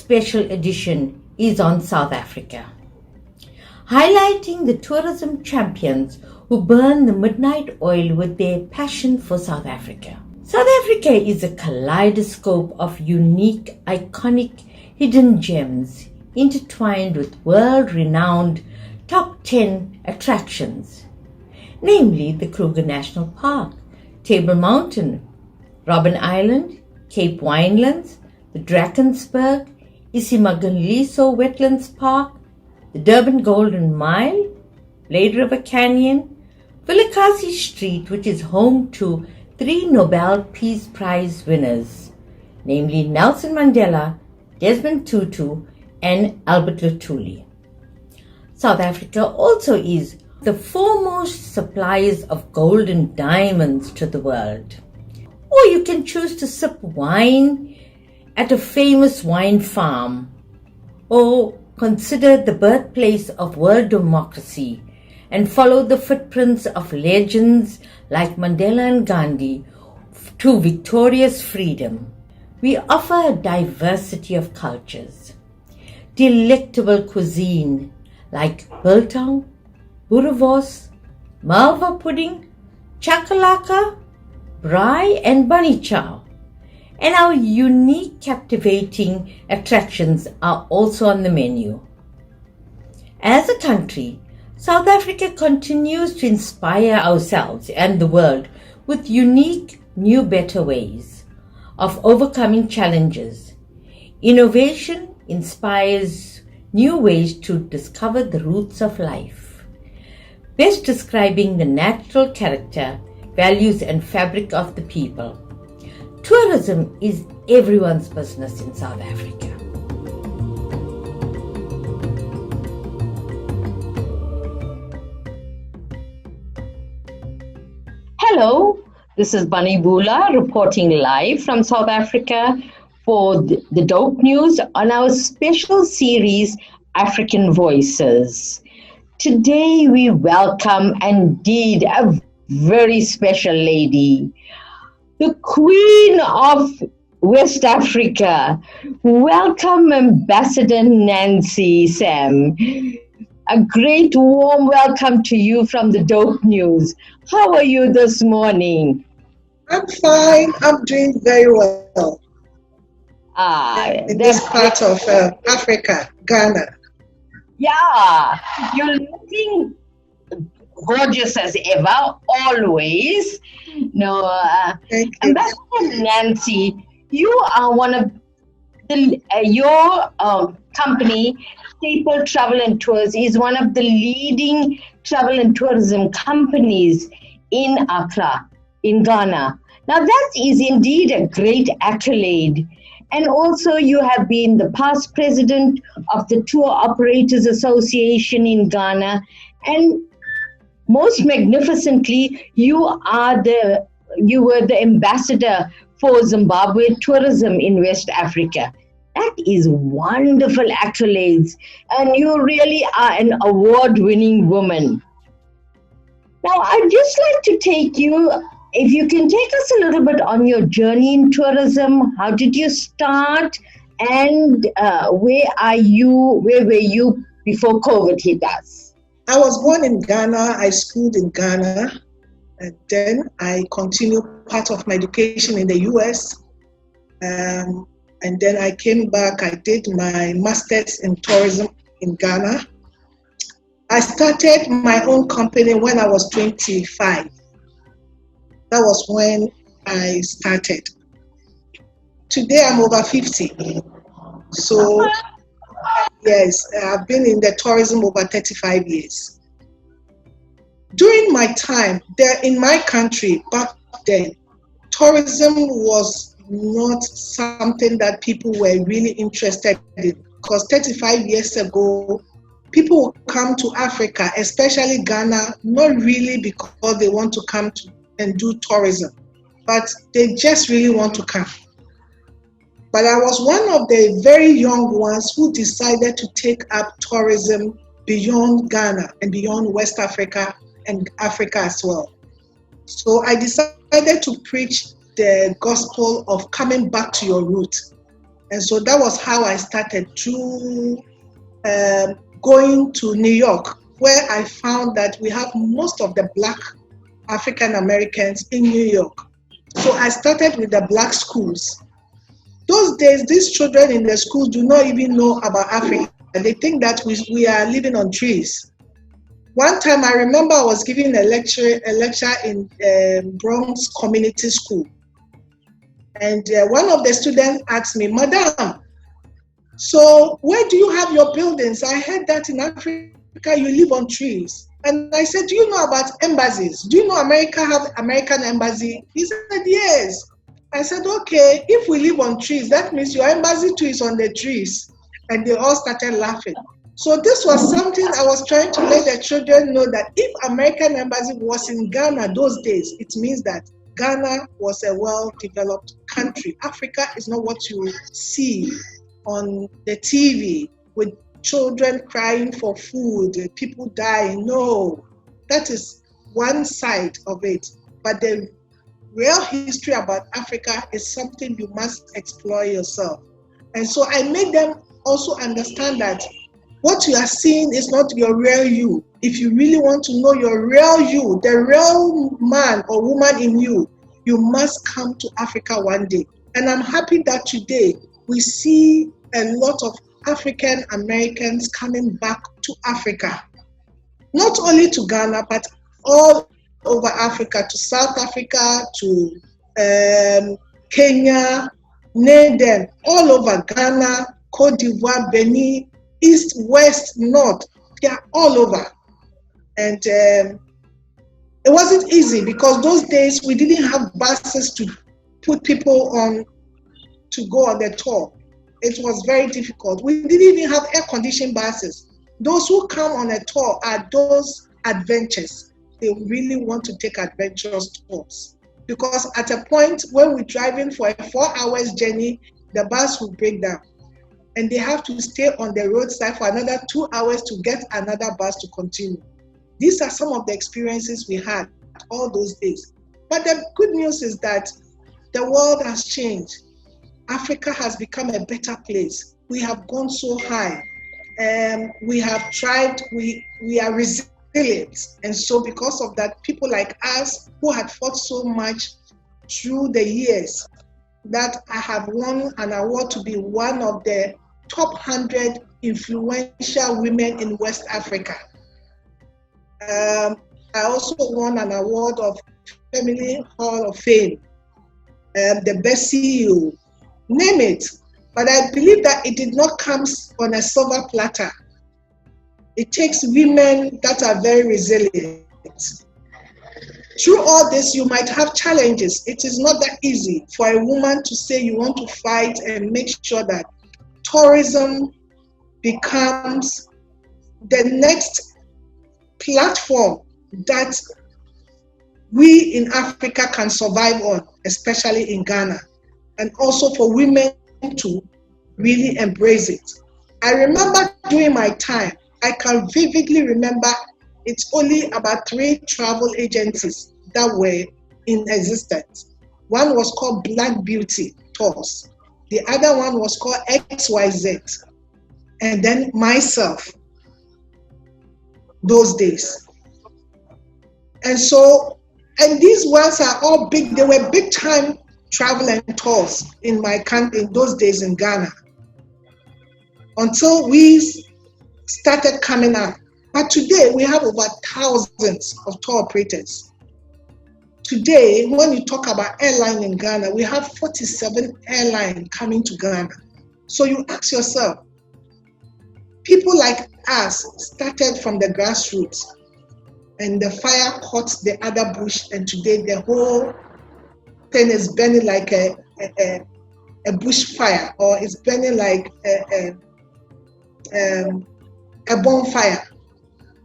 special edition is on South Africa, highlighting the tourism champions who burn the midnight oil with their passion for South Africa. South Africa is a kaleidoscope of unique, iconic, hidden gems intertwined with world-renowned top 10 attractions, namely the Kruger National Park, Table Mountain, Robben Island, Cape Winelands, the Drakensberg, Isimangaliso Wetlands Park, the Durban Golden Mile, Blade River Canyon, Vilakazi Street, which is home to 3 Nobel Peace Prize winners, namely Nelson Mandela, Desmond Tutu, and Albert Luthuli. South Africa also is the foremost suppliers of gold and diamonds to the world. Or you can choose to sip wine at a famous wine farm, or consider the birthplace of world democracy and follow the footprints of legends like Mandela and Gandhi to victorious freedom. We offer a diversity of cultures, delectable cuisine like biltong, boerewors, malva pudding, chakalaka, braai and bunny chow. And our unique, captivating attractions are also on the menu. As a country, South Africa continues to inspire ourselves and the world with unique, new, better ways of overcoming challenges. Innovation inspires new ways to discover the roots of life, best describing the natural character, values and fabric of the people. Tourism is everyone's business in South Africa. Hello, this is Bunny Bhoola reporting live from South Africa for the Dope News on our special series, African Voices. Today we welcome indeed a very special lady, the Queen of West Africa. Welcome, Ambassador Nancy Sam. A great warm welcome to you from the Dope News. How are you this morning? I'm fine. I'm doing very well. In this part of Africa, Ghana. Yeah, you're looking gorgeous as ever, always. No, Ambassador Nancy, you are one of the, your company, Staple Travel and Tours, is one of the leading travel and tourism companies in Accra, in Ghana. Now that is indeed a great accolade. And also you have been the past president of the Tour Operators Association in Ghana, and most magnificently, you were the ambassador for Zimbabwe tourism in West Africa. That is wonderful accolades, and you really are an award-winning woman. Now, I'd just like to take you, if you can take us a little bit on your journey in tourism. How did you start, and where were you before COVID hit us? I was born in Ghana. I schooled in Ghana, and then I continued part of my education in the US. And then I came back. I did my master's in tourism in Ghana. I started my own company when I was 25. That was when I started. Today I'm over 50. So, yes, I've been in the tourism over 35 years. During my time there in my country back then, tourism was not something that people were really interested in, because 35 years ago, people would come to Africa, especially Ghana, not really because they want to come and do tourism, but they just really want to come. But I was one of the very young ones who decided to take up tourism beyond Ghana and beyond West Africa and Africa as well. So I decided to preach the gospel of coming back to your roots. And so that was how I started through going to New York, where I found that we have most of the Black African Americans in New York. So I started with the Black schools. Those days, these children in the schools do not even know about Africa. They think that we are living on trees. One time I remember I was giving a lecture in Bronx Community School. And one of the students asked me, Madam, so where do you have your buildings? I heard that in Africa you live on trees. And I said, do you know about embassies? Do you know America have American embassy? He said, yes. I said, okay, if we live on trees, that means your embassy too is on the trees. And they all started laughing. So this was something I was trying to let the children know, that if American embassy was in Ghana those days, it means that Ghana was a well-developed country. Africa is not what you see on the TV with children crying for food, people dying. No, that is one side of it. But the real history about Africa is something you must explore yourself. And so I made them also understand that what you are seeing is not your real you. If you really want to know your real you, the real man or woman in you, you must come to Africa one day. And I'm happy that today we see a lot of African Americans coming back to Africa. Not only to Ghana, but all over Africa, to South Africa, to Kenya, name them, all over Ghana, Cote d'Ivoire, Benin, East, West, North, they are all over. And it wasn't easy because those days we didn't have buses to put people on to go on the tour. It was very difficult. We didn't even have air-conditioned buses. Those who come on a tour are those adventures. They really want to take adventurous tours. Because at a point when we're driving for a 4 hours journey, the bus will break down. And they have to stay on the roadside for another 2 hours to get another bus to continue. These are some of the experiences we had all those days. But the good news is that the world has changed. Africa has become a better place. We have gone so high. We have tried, we are resilient. And so because of that, people like us who had fought so much through the years, that I have won an award to be one of the top 100 influential women in West Africa. I also won an award of Family Hall of Fame, the best CEO, name it. But I believe that it did not come on a silver platter. It takes women that are very resilient. Through all this, you might have challenges. It is not that easy for a woman to say you want to fight and make sure that tourism becomes the next platform that we in Africa can survive on, especially in Ghana, and also for women to really embrace it. I remember during my time, I can vividly remember it's only about 3 travel agencies that were in existence. One was called Black Beauty Tours. The other one was called XYZ. And then myself, those days. And so, and these ones are all big, they were big time travel and tours in my country in those days in Ghana. Until we started coming up. But today we have over thousands of tour operators. Today, when you talk about airline in Ghana, we have 47 airlines coming to Ghana. So you ask yourself, people like us started from the grassroots and the fire caught the other bush, and today the whole thing is burning like a bushfire, or it's burning like a bonfire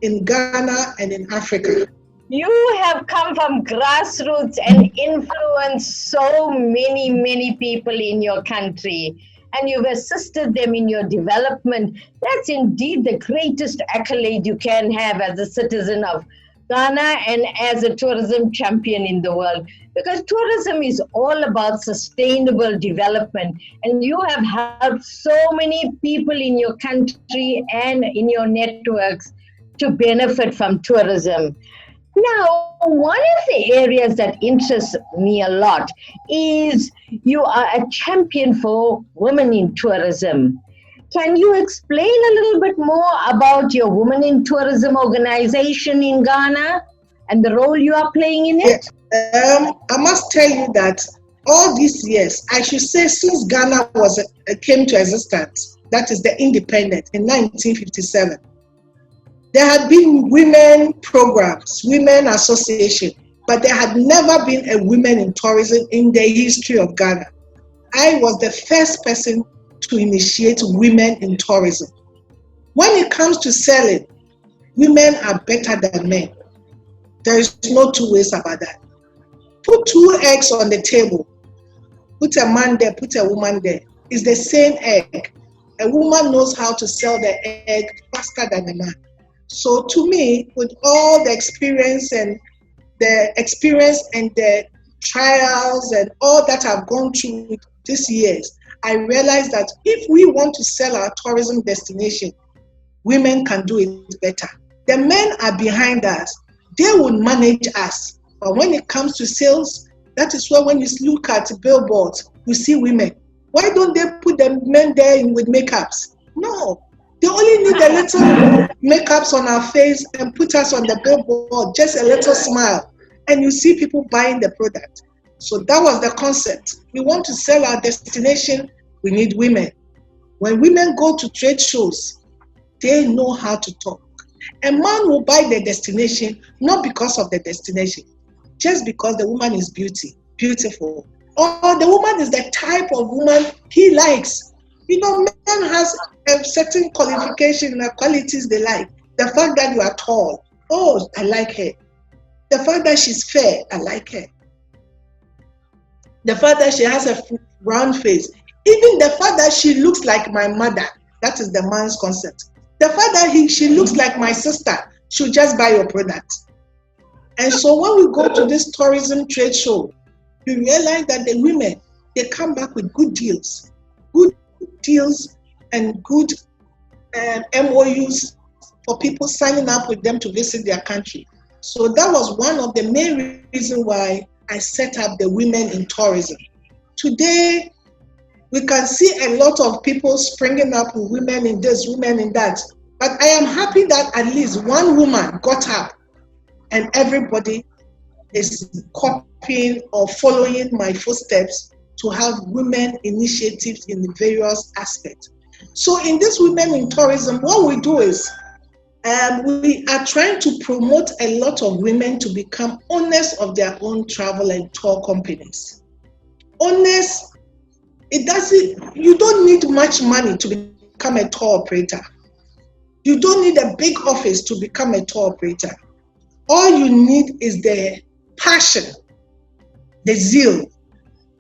in Ghana and in Africa. You have come from grassroots and influenced so many people in your country, and you've assisted them in your development. That's indeed the greatest accolade you can have as a citizen of Ghana and as a tourism champion in the world, because tourism is all about sustainable development, and you have helped so many people in your country and in your networks to benefit from tourism. Now, one of the areas that interests me a lot is you are a champion for women in tourism. Can you explain a little bit more about your Women in Tourism organization in Ghana and the role you are playing in it? I must tell you that all these years, I should say since Ghana came to existence, that is the independence in 1957, there had been women programs, women association, but there had never been a women in tourism in the history of Ghana. I was the first person to initiate women in tourism. When it comes to selling, women are better than men. There is no two ways about that. Put two eggs on the table. Put a man there, put a woman there. It's the same egg. A woman knows how to sell the egg faster than a man. So to me, with all the experience and the trials and all that I've gone through these years, I realized that if we want to sell our tourism destination, women can do it better. The men are behind us. They will manage us. But when it comes to sales, that is why when you look at billboards, you see women. Why don't they put the men there with makeups? No. They only need a little makeups on our face and put us on the billboard, just a little smile. And you see people buying the product. So that was the concept. We want to sell our destination, we need women. When women go to trade shows, they know how to talk. A man will buy the destination, not because of the destination, just because the woman is beautiful. Or the woman is the type of woman he likes. You know, men has a certain qualification and qualities they like. The fact that you are tall, oh, I like her. The fact that she's fair, I like her. The fact that she has a round face. Even the fact that she looks like my mother, that is the man's concept. The fact that she looks like my sister, she'll just buy your product. And so when we go to this tourism trade show, we realize that the women, they come back with good deals and good MOUs for people signing up with them to visit their country. So that was one of the main reasons why I set up the Women in Tourism. Today, we can see a lot of people springing up with women in this, women in that. But I am happy that at least one woman got up and everybody is copying or following my footsteps to have women initiatives in the various aspects. So in this Women in Tourism, what we do is we are trying to promote a lot of women to become owners of their own travel and tour companies. Owners, you don't need much money to become a tour operator. You don't need a big office to become a tour operator. All you need is the passion, the zeal,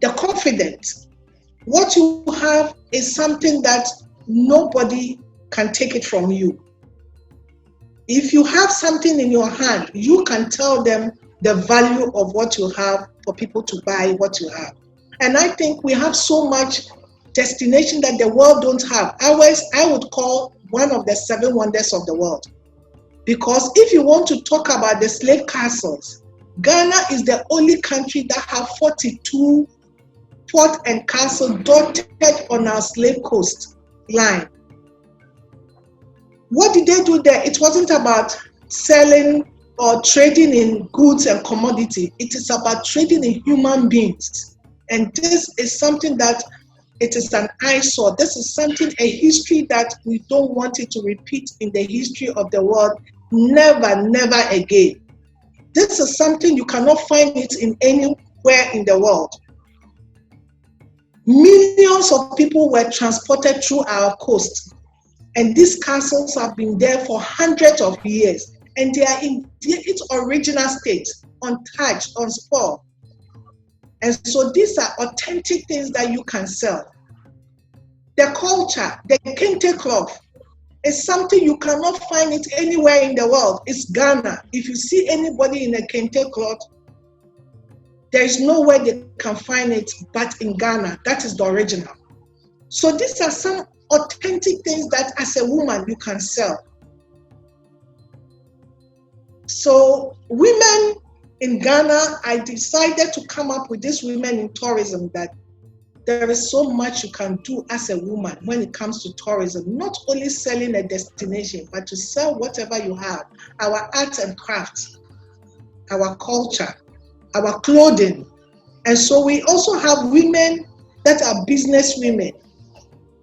the confidence. What you have is something that nobody can take it from you. If you have something in your hand, you can tell them the value of what you have for people to buy what you have. And I think we have so much destination that the world don't have. I would call one of the 7 wonders of the world. Because if you want to talk about the slave castles, Ghana is the only country that have 42 fort and castle dotted on our slave coast line. What did they do there? It wasn't about selling or trading in goods and commodity. It is about trading in human beings. And this is something that it is an eyesore. This is something, a history that we don't want it to repeat in the history of the world. Never, never again. This is something you cannot find it in anywhere in the world. Millions of people were transported through our coast. And these castles have been there for hundreds of years. And they are in its original state, untouched, unspoiled. And so these are authentic things that you can sell. The culture, the kente cloth, It's something you cannot find it anywhere in the world. It's Ghana. If you see anybody in a kente cloth, there is nowhere they can find it but in Ghana. That is the original. So these are some authentic things that as a woman you can sell. So women in Ghana, I decided to come up with this women in tourism, that there is so much you can do as a woman when it comes to tourism, not only selling a destination, but to sell whatever you have, our arts and crafts, our culture, our clothing. And so we also have women that are business women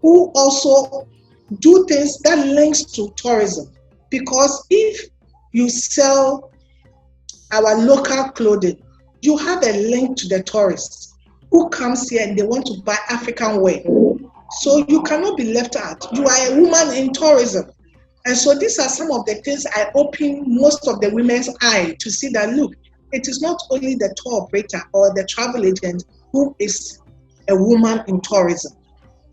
who also do things that links to tourism. Because if you sell our local clothing, you have a link to the tourists who comes here and they want to buy African wear. So you cannot be left out. You are a woman in tourism. And so these are some of the things I open most of the women's eye to see that, look, it is not only the tour operator or the travel agent who is a woman in tourism.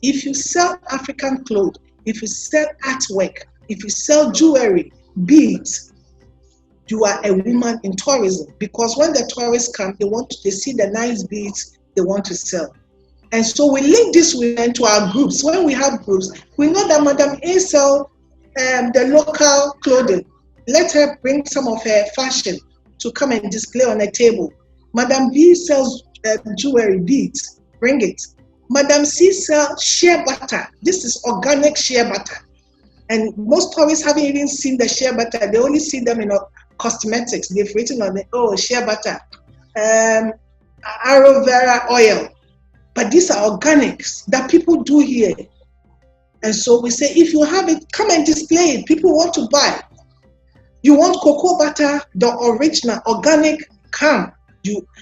If you sell African clothes, if you sell artwork, if you sell jewelry, beads, you are a woman in tourism. Because when the tourists come, they see the nice beads they want to sell. And so we link these women to our groups. When we have groups, we know that Madam A sells the local clothing. Let her bring some of her fashion to come and display on a table. Madam B sells jewelry, beads, bring it. Madam C sells shea butter. This is organic shea butter. And most tourists haven't even seen the shea butter. They only see them in cosmetics. They've written on it, oh, shea butter, aloe vera oil. But these are organics that people do here. And so we say, if you have it, come and display it. People want to buy. You want cocoa butter, the original, organic, come.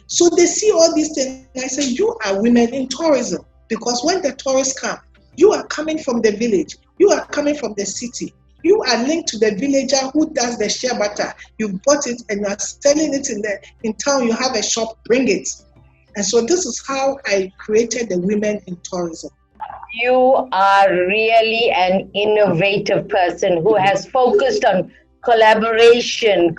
So they see all these things. And I say, you are women in tourism. Because when the tourists come, you are coming from the village. You are coming from the city. You are linked to the villager who does the shea butter. You bought it and you are selling it in town. You have a shop, bring it. And so this is how I created the Women in Tourism. You are really an innovative person who has focused on collaboration.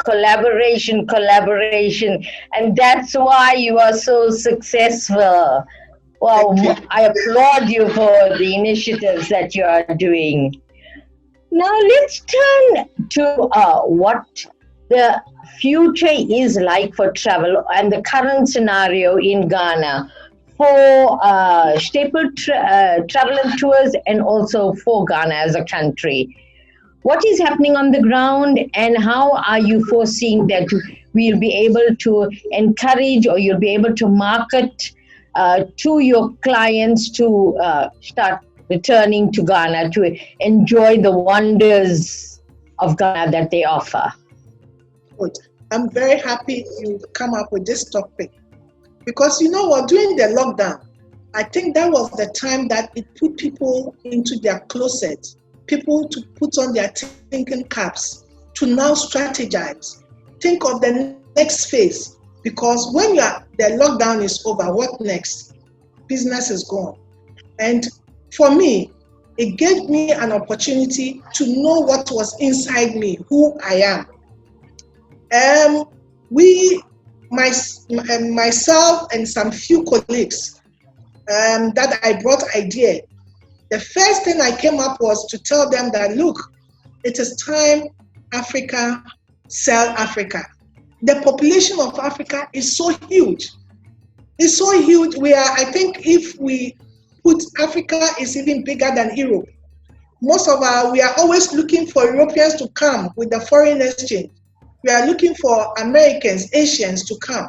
And that's why you are so successful. Well, I applaud you for the initiatives that you are doing. Now let's turn to what the future is like for travel and the current scenario in Ghana for staple travel and tours, and also for Ghana as a country. What is happening on the ground, and how are you foreseeing that we'll be able to encourage, or you'll be able to market to your clients to start returning to Ghana to enjoy the wonders of Ghana that they offer? Good. I'm very happy you come up with this topic, because you know what, during the lockdown, I think that was the time that it put people into their closets, people to put on their thinking caps, to now strategize, think of the next phase. Because when the lockdown is over, what next? Business is gone. And for me, it gave me an opportunity to know what was inside me, who I am. Myself and some few colleagues that I brought idea. The first thing I came up was to tell them that, look, it is time Africa sell Africa. The population of Africa is so huge. It's so huge. I think if we put Africa is even bigger than Europe. We are always looking for Europeans to come with the foreign exchange. We are looking for Americans, Asians to come.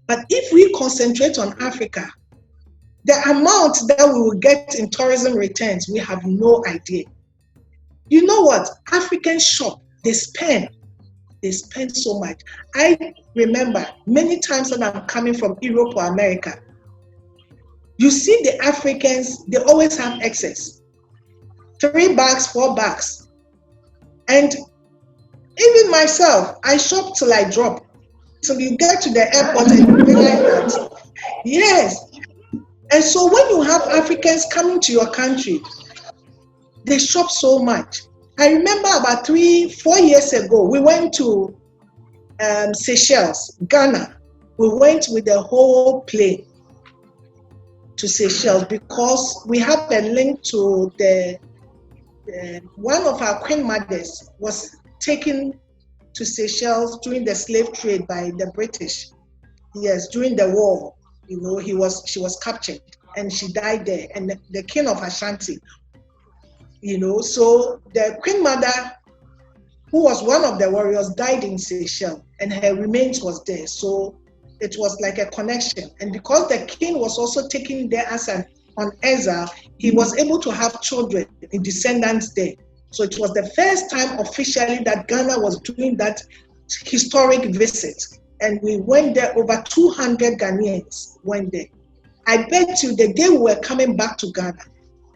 But if we concentrate on Africa, the amount that we will get in tourism returns, we have no idea. You know what? Africans shop, they spend so much. I remember many times when I'm coming from Europe or America, you see the Africans, they always have excess. 3 bags, 4 bags. And even myself, I shop till I drop. Till you get to the airport and you realize that. Yes. And so when you have Africans coming to your country, they shop so much. I remember about 3-4 years ago, we went to Seychelles, Ghana. We went with the whole plane to Seychelles because we have a link to one of our queen mothers was taken to Seychelles during the slave trade by the British. Yes, during the war, you know, she was captured and she died there. And the king of Ashanti, you know, so the queen mother, who was one of the warriors, died in Seychelles and her remains was there. So it was like a connection. And because the king was also taken there as on exile, he was able to have children and descendants there. So it was the first time officially that Ghana was doing that historic visit. And we went there, over 200 Ghanaians went there. I bet you the day we were coming back to Ghana,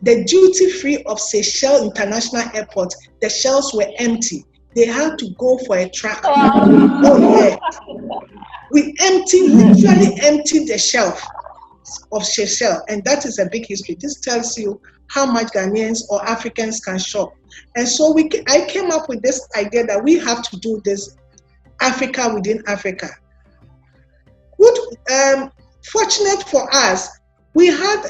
the duty-free of Seychelles International Airport, the shelves were empty. They had to go for a truck. Oh, yeah. We literally emptied the shelf of Seychelles, and that is a big history. This tells you how much Ghanaians or Africans can shop. And so I came up with this idea that we have to do this Africa within Africa. Fortunate for us, we had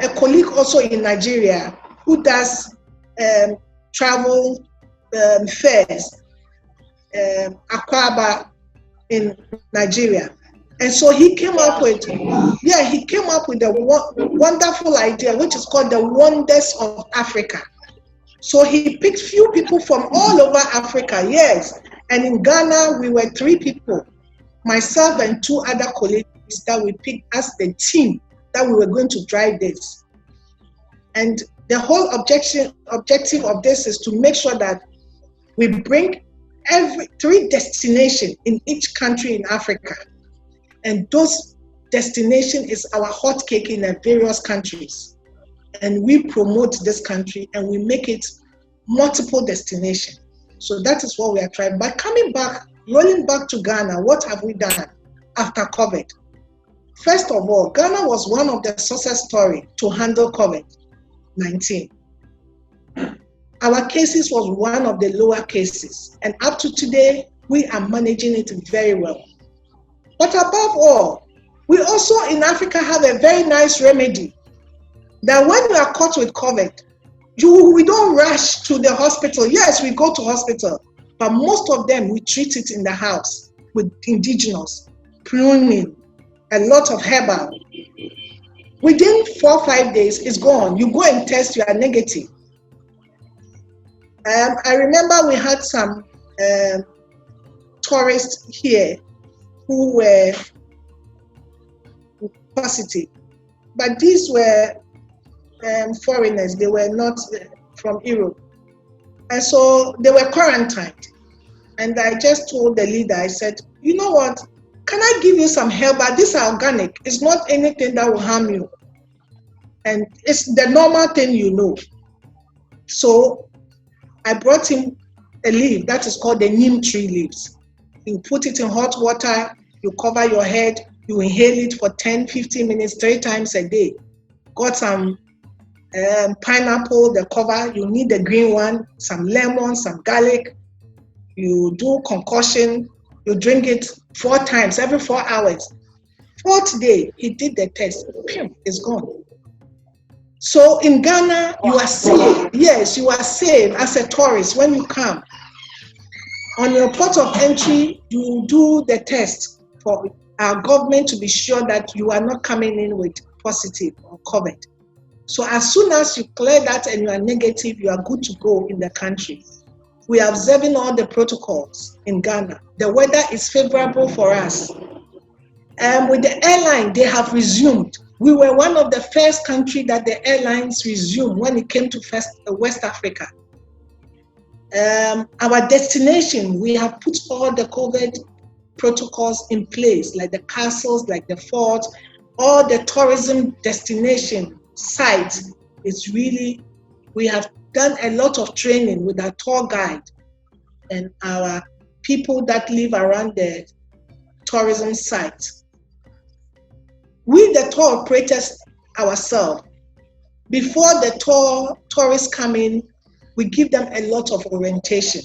a colleague also in Nigeria who does travel fairs, Akwaba in Nigeria. And so he came up with a wonderful idea, which is called the Wonders of Africa. So he picked few people from all over Africa, yes. And in Ghana, we were 3 people, myself and 2 other colleagues that we picked as the team that we were going to drive this. And the whole objective of this is to make sure that we bring 3 destinations in each country in Africa. And those destinations is our hot cake in the various countries. And we promote this country and we make it multiple destinations. So that is what we are trying. But rolling back to Ghana, what have we done after COVID? First of all, Ghana was one of the success stories to handle COVID-19. Our cases was one of the lower cases. And up to today, we are managing it very well. But above all, we also in Africa have a very nice remedy that when you are caught with COVID, we don't rush to the hospital. Yes, we go to hospital, but most of them, we treat it in the house with indigenous, pruning, a lot of herbal. Within 4 or 5 days, it's gone. You go and test, you are negative. I remember we had some tourists here who were positive, but these were foreigners. They were not from Europe, and so they were quarantined. And I just told the leader, I said, you know what, can I give you some herbal? These are organic. It's not anything that will harm you, and it's the normal thing, you know. So I brought him a leaf that is called the Neem tree leaves. You put it in hot water, you cover your head, you inhale it for 10-15 minutes 3 times a day. Got some pineapple, the cover, you need the green one, some lemon, some garlic. You do concoction, you drink it 4 times, every 4 hours. 4th day, he did the test, it's gone. So in Ghana, you are safe. Yes, you are safe as a tourist when you come. On your port of entry, you do the test for our government to be sure that you are not coming in with positive or COVID. So as soon as you clear that and you are negative, you are good to go in the country. We are observing all the protocols in Ghana. The weather is favorable for us. With the airline, they have resumed. We were one of the first countries that the airlines resumed when it came to West Africa. Our destination, we have put all the COVID protocols in place, like the castles, like the forts, all the tourism destination sites. It's really, we have done a lot of training with our tour guide and our people that live around the tourism sites. We, the tour operators ourselves, before the tourists come in, We give them a lot of orientation.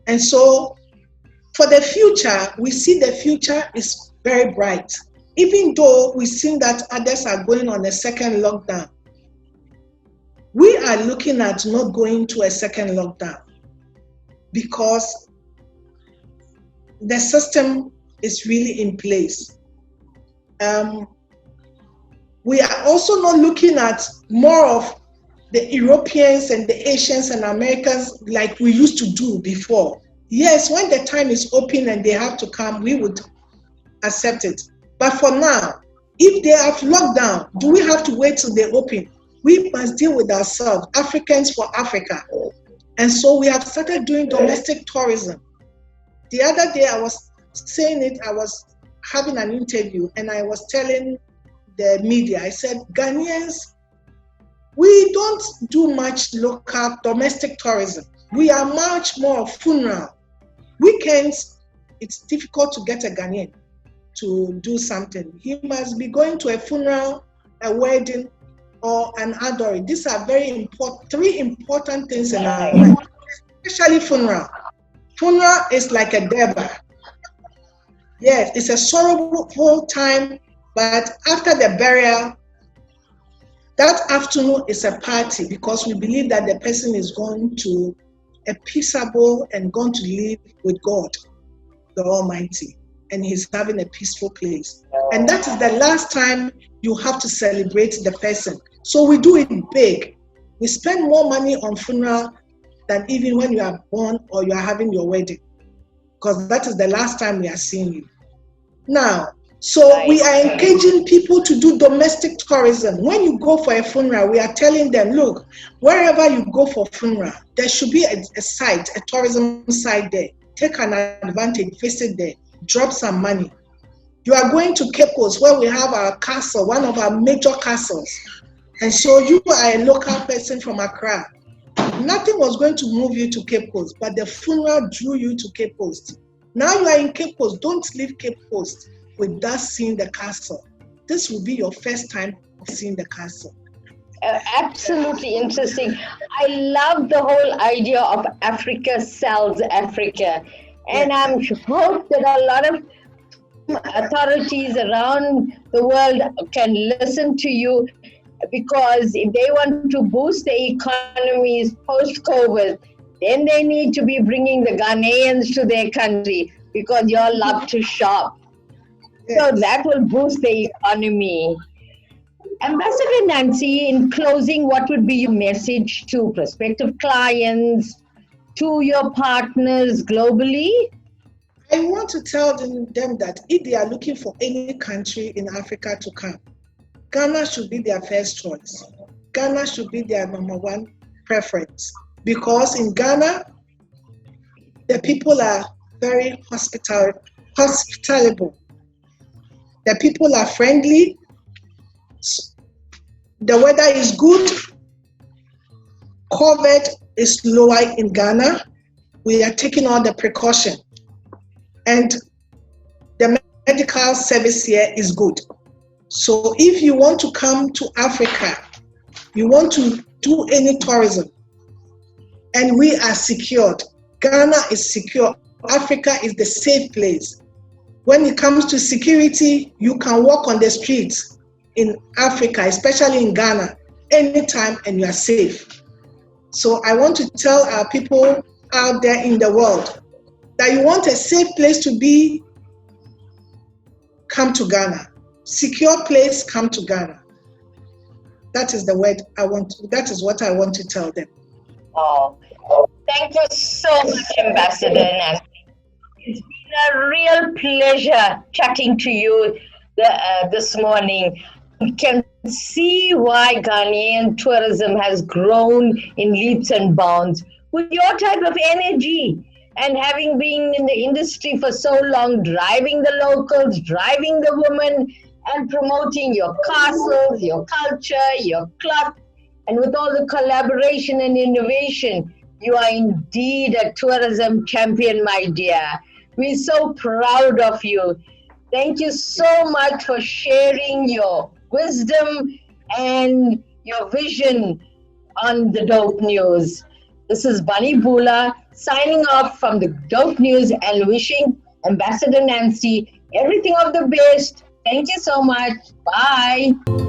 And so for the future, we see the future is very bright. Even though we see that others are going on a second lockdown, we are looking at not going to a second lockdown because the system is really in place. We are also not looking at more of the Europeans and the Asians and Americans like we used to do before. Yes, when the time is open and they have to come, we would accept it. But for now, if they have lockdown, do we have to wait till they open? We must deal with ourselves, Africans for Africa. And so we have started doing domestic tourism. The other day I was saying it, I was having an interview and I was telling the media, I said, Ghanaians, we don't do much local domestic tourism. We are much more funeral. Weekends, it's difficult to get a Ghanaian to do something. He must be going to a funeral, a wedding, or an adore. These are very important, three important things in our life, especially funeral. Funeral is like a devil. Yes, it's a sorrowful time, but after the burial, that afternoon is a party because we believe that the person is going to a peaceable and going to live with God, the Almighty, and he's having a peaceful place. And that is the last time you have to celebrate the person. So we do it big. We spend more money on funeral than even when you are born or you are having your wedding, because that is the last time we are seeing you. Now, so we are encouraging people to do domestic tourism. When you go for a funeral, we are telling them, look, wherever you go for funeral, there should be a site, a tourism site there. Take an advantage, visit there, drop some money. You are going to Cape Coast where we have our castle, one of our major castles. And so you are a local person from Accra. Nothing was going to move you to Cape Coast, but the funeral drew you to Cape Coast. Now you are in Cape Coast, don't leave Cape Coast without seeing the castle. This will be your first time of seeing the castle. Absolutely interesting. I love the whole idea of Africa sells Africa. And I'm hope that a lot of authorities around the world can listen to you, because if they want to boost the economies post-COVID, then they need to be bringing the Ghanaians to their country because you all love to shop. So that will boost the economy. Ambassador Nancy, in closing, what would be your message to prospective clients, to your partners globally? I want to tell them that if they are looking for any country in Africa to come, Ghana should be their first choice. Ghana should be their number one preference, because in Ghana, the people are very hospitable. The people are friendly. The weather is good. COVID is lower in Ghana. We are taking all the precaution. And the medical service here is good. So if you want to come to Africa, you want to do any tourism, and we are secured. Ghana is secure. Africa is the safe place. When it comes to security, you can walk on the streets in Africa, especially in Ghana, anytime, and you are safe. So I want to tell our people out there in the world that you want a safe place to be, come to Ghana. Secure place, come to Ghana. That is the word that is what I want to tell them. Oh, thank you so much, Ambassador Nancy. It's been a real pleasure chatting to you this morning. You can see why Ghanaian tourism has grown in leaps and bounds with your type of energy. And having been in the industry for so long, driving the locals, driving the women, and promoting your castles, your culture, your club, and with all the collaboration and innovation, you are indeed a tourism champion, my dear. We're so proud of you. Thank you so much for sharing your wisdom and your vision on the Dope News. This is Bunny Bhoola signing off from the Dope News and wishing Ambassador Nancy everything of the best. Thank you so much. Bye.